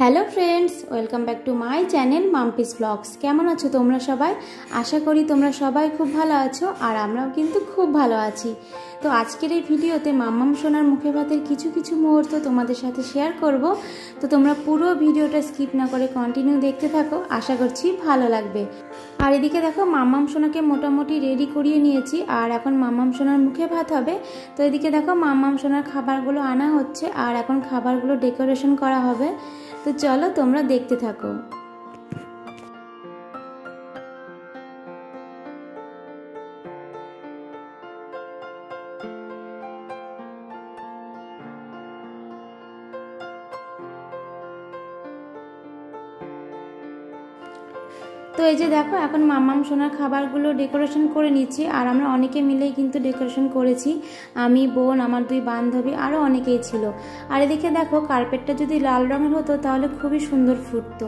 Hello friends, welcome back to my channel Mampi's blogs. কেমন আছো তোমরা সবাই? আশা করি তোমরা সবাই খুব ভালো আছো, আর আমরাও কিন্তু খুব ভালো আছি। তো আজকের এই ভিডিওতে মাম্মাম সোনার মুখে ভাতের কিছু কিছু মুহূর্ত তোমাদের সাথে শেয়ার করব। তো তোমরা পুরো ভিডিওটা স্কিপ না করে কন্টিনিউ দেখতে থাকো, আশা করছি ভালো লাগবে। আর এদিকে দেখো, মাম্মাম সোনাকে মোটামুটি রেডি করিয়ে নিয়েছি, আর এখন মাম্মাম সোনার মুখে ভাত হবে। তো এদিকে দেখো, মাম্মাম সোনার খাবারগুলো আনা হচ্ছে, আর এখন খাবারগুলো ডেকোরেশন করা হবে। তো চলো তোমরা দেখতে থাকো। তো এই যে দেখো, এখন মাম্মাম সোনার খাবারগুলো ডেকোরেশন করে নিচ্ছি, আর আমরা অনেকে মিলেই কিন্তু ডেকোরেশন করেছি। আমি, বোন, আমার দুই বান্ধবী, আরও অনেকেই ছিল। আর এদিকে দেখো, কার্পেটটা যদি লাল রঙের হতো তাহলে খুবই সুন্দর ফুটতো,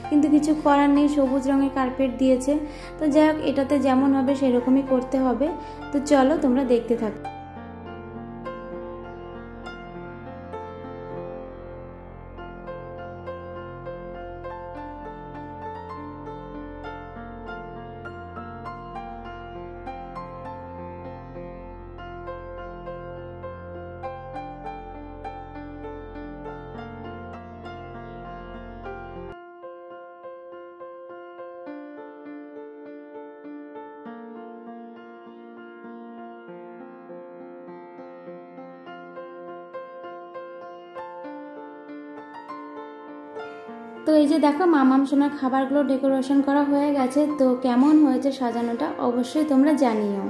কিন্তু কিছু করার নেই, সবুজ রঙের কার্পেট দিয়েছে। তো যাই হোক, এটাতে যেমন হবে সেরকমই করতে হবে। তো চলো তোমরা দেখতে থাকো। তো এই যে দেখো, মাম্মাম সোনার খাবারগুলো ডেকোরেশন করা হয়ে গেছে। তো কেমন হয়েছে সাজানোটা অবশ্যই তোমরা জানিও।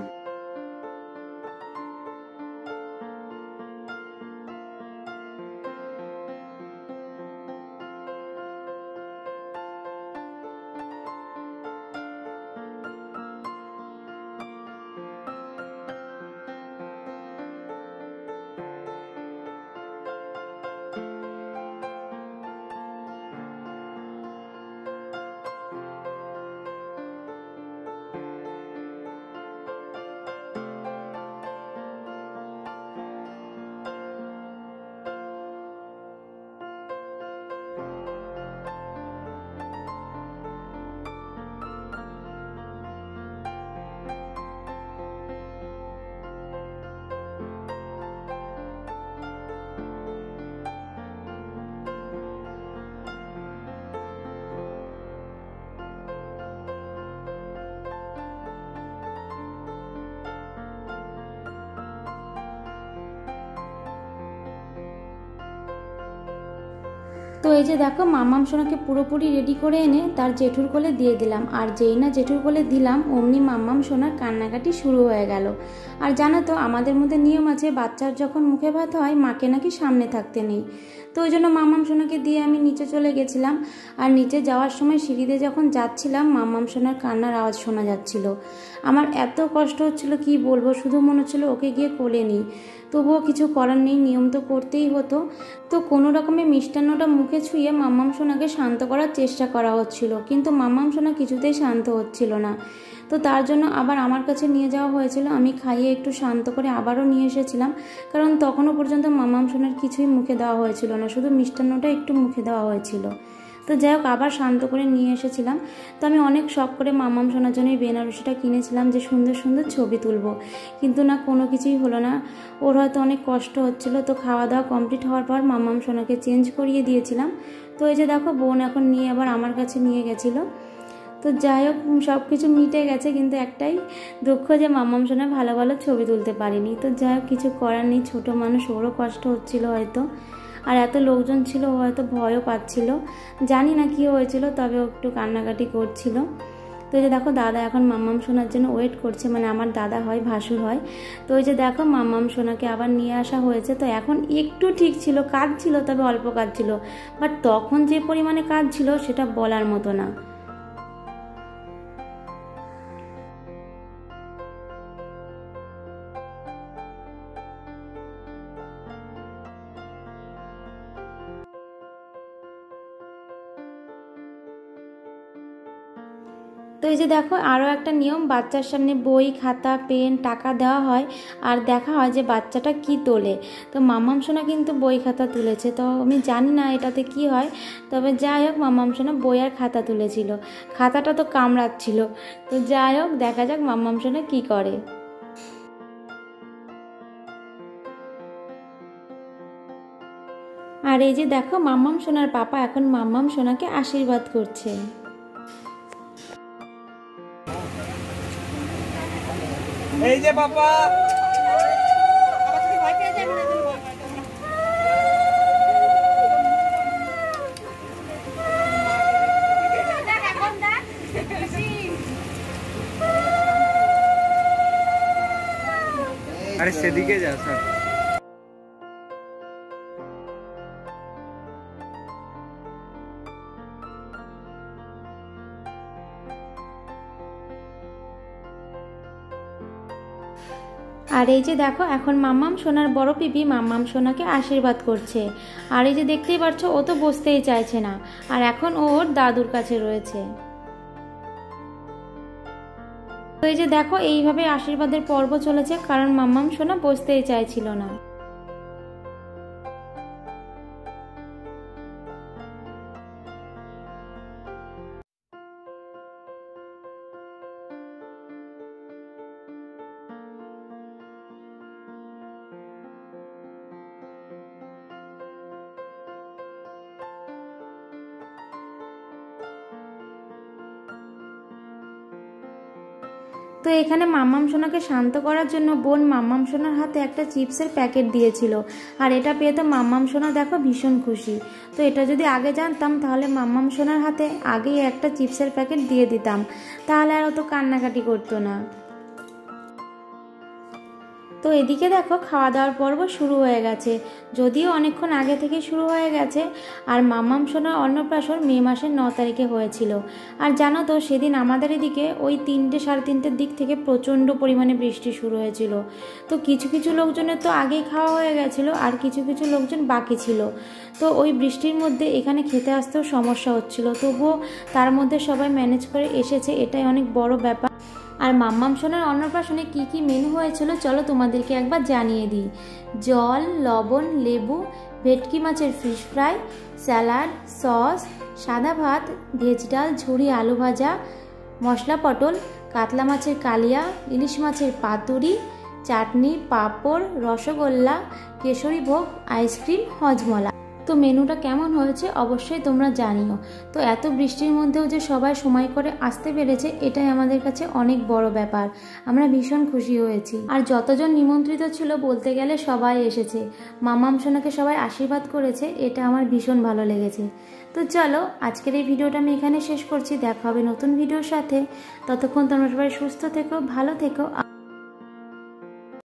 তো এই যে দেখো, মাম্মাম সোনাকে পুরোপুরি রেডি করে এনে তার জেঠুর কোলে দিয়ে দিলাম, আর যেই না জেঠুর কোলে দিলাম অমনি মাম্মাম সোনার কান্নাকাটি শুরু হয়ে গেল। আর জানো তো, আমাদের মধ্যে নিয়ম আছে, বাচ্চার যখন মুখে ভাত হয় মাকে নাকি সামনে থাকতে নেই। তো ওই জন্য মাম্মাম সোনাকে দিয়ে আমি নিচে চলে গেছিলাম, আর নিচে যাওয়ার সময় সিঁড়িতে যখন যাচ্ছিলাম মাম্মাম সোনার কান্নার আওয়াজ শোনা যাচ্ছিল। আমার এত কষ্ট হচ্ছিল কি বলবো, শুধু মনে হচ্ছিল ওকে গিয়ে কোলে নিই। তবুও কিছু করার নেই, নিয়ম তো করতেই হতো। তো কোনো রকমের মিষ্টান্নটা মুখে ছুঁয়ে মাম্মাম সোনাকে শান্ত করার চেষ্টা করা হচ্ছিল, কিন্তু মাম্মাম সোনা কিছুতেই শান্ত হচ্ছিল না। তো তার জন্য আবার আমার কাছে নিয়ে যাওয়া হয়েছিল, আমি খাইয়ে একটু শান্ত করে আবারও নিয়ে এসেছিলাম, কারণ তখনও পর্যন্ত মাম্মাম সোনার কিছুই মুখে দেওয়া হয়েছিল না, শুধু মিষ্টান্নটা একটু মুখে দেওয়া হয়েছিল। তো যাই হোক, আবার শান্ত করে নিয়ে এসেছিলাম। তো আমি অনেক শখ করে মাম্মাম সোনার জন্য এই বেনারসিটা কিনেছিলাম, যে সুন্দর সুন্দর ছবি তুলবো, কিন্তু না, কোনো কিছুই হলো না। ওর হয়তো অনেক কষ্ট হচ্ছিল। তো খাওয়া দাওয়া কমপ্লিট হওয়ার পর মাম্মাম সোনাকে চেঞ্জ করিয়ে দিয়েছিলাম। তো এই যে দেখো, বোন এখন নিয়ে আবার আমার কাছে নিয়ে গেছিলো। তো যাই হোক, সব কিছু মিটে গেছে, কিন্তু একটাই দুঃখ যে মাম্মাম সোনা ভালো ভালো ছবি তুলতে পারিনি। তো যাই হোক, কিছু করার নেই, ছোটো মানুষ, ওরও কষ্ট হচ্ছিল হয়তো। আর এত লোকজন ছিল, ও হয়তো ভয়ও পাচ্ছিল, জানি না কী হয়েছিল, তবে ও একটু কান্নাকাটি করছিল। তো এই যে দেখো, দাদা এখন মাম্মাম সোনার জন্য ওয়েট করছে, মানে আমার দাদা হয়, ভাসুর হয়। তো ওই যে দেখো, মাম্মাম সোনাকে আবার নিয়ে আসা হয়েছে। তো এখন একটু ঠিক ছিল, কাজ ছিল, তবে অল্প কাজ ছিল, বাট তখন যে পরিমাণে কাজ ছিল সেটা বলার মতো না। তো এই যে দেখো আরও একটা নিয়ম, বাচ্চার সামনে বই খাতা পেন টাকা দেওয়া হয় আর দেখা হয় যে বাচ্চাটা কি তোলে। তো মাম্মাম সোনা কিন্তু বই খাতা তুলেছে, তো আমি জানি না এটাতে কি হয়, তবে যাই হোক মাম্মাম সোনা বই আর খাতা তুলেছিল। খাতাটা তো কামড়াচ্ছিল। তো যাই হোক দেখা যাক মাম্মাম সোনা কী করে। আর এই যে দেখো মাম্মাম সোনার পাপা এখন মাম্মাম সোনাকে আশীর্বাদ করছে। এই যে পাপা আরে সেদিকে যা স্যার। আর এই যে দেখো এখন মাম্মাম সোনার বড় পিপি মাম্মাম সোনাকে আশীর্বাদ করছে। আর এই যে দেখতেই পাচ্ছ ও তো বসতেই চাইছে না, আর এখন ওর দাদুর কাছে রয়েছে। তো এই যে দেখো এইভাবে আশীর্বাদের পর্ব চলেছে, কারণ মাম্মাম সোনা বসতেই চাইছিল না। তো এখানে মাম্মাম সোনাকে শান্ত করার জন্য বোন মাম্মাম সোনার হাতে একটা চিপসের প্যাকেট দিয়েছিল, আর এটা পেয়ে তো মাম্মাম সোনা দেখো ভীষণ খুশি। তো এটা যদি আগে জানতাম তাহলে মাম্মাম সোনার হাতে আগেই একটা চিপসের প্যাকেট দিয়ে দিতাম, তাহলে আর অত কান্নাকাটি করতো না। তো এদিকে দেখো খাওয়া দাওয়ার পর্ব শুরু হয়ে গেছে, যদিও অনেকক্ষণ আগে থেকে শুরু হয়ে গেছে। আর মাম্মাম সোনার অন্নপ্রাশন মে মাসের 9 তারিখে হয়েছিল। আর জানো তো সেদিন আমাদের এদিকে ওই 3টে সাড়ে 3টের দিক থেকে প্রচণ্ড পরিমাণে বৃষ্টি শুরু হয়েছিল। তো কিছু কিছু লোকজনের তো আগেই খাওয়া হয়ে গেছিলো, আর কিছু কিছু লোকজন বাকি ছিল। তো ওই বৃষ্টির মধ্যে এখানে খেতে আসতেও সমস্যা হচ্ছিল, তবুও তার মধ্যে সবাই ম্যানেজ করে এসেছে, এটাই অনেক বড় ব্যাপার। আর মাম্মাম সোনার অন্নপ্রাশনে কী কী মেনু হয়েছিল চলো তোমাদেরকে একবার জানিয়ে দিই। জল, লবণ, লেবু, ভেটকি মাছের ফিশ ফ্রাই, স্যালাড, সস, সাদা ভাত, ভেজ ডাল, ঝুরি আলু ভাজা, মশলা পটল, কাতলা মাছের কালিয়া, ইলিশ মাছের পাতুরি, চাটনি, পাঁপড়, রসগোল্লা, কেশরী ভোগ, আইসক্রিম, হজমলা। তো মেনুটা কেমন হয়েছে অবশ্যই তোমরা জানিও। তো এত বৃষ্টির মধ্যেও যে সবাই সময় করে আসতে পেরেছে এটাই আমাদের কাছে অনেক বড় ব্যাপার, আমরা ভীষণ খুশি হয়েছি। আর যতজন নিমন্ত্রিত ছিল বলতে গেলে সবাই এসেছে, মাম্মাম সোনাকে সবাই আশীর্বাদ করেছে, এটা আমার ভীষণ ভালো লেগেছে। তো চলো আজকের এই ভিডিওটা আমি এখানে শেষ করছি, দেখা হবে নতুন ভিডিওর সাথে। ততক্ষণ তোমরা সবাই সুস্থ থেকো, ভালো থেকো।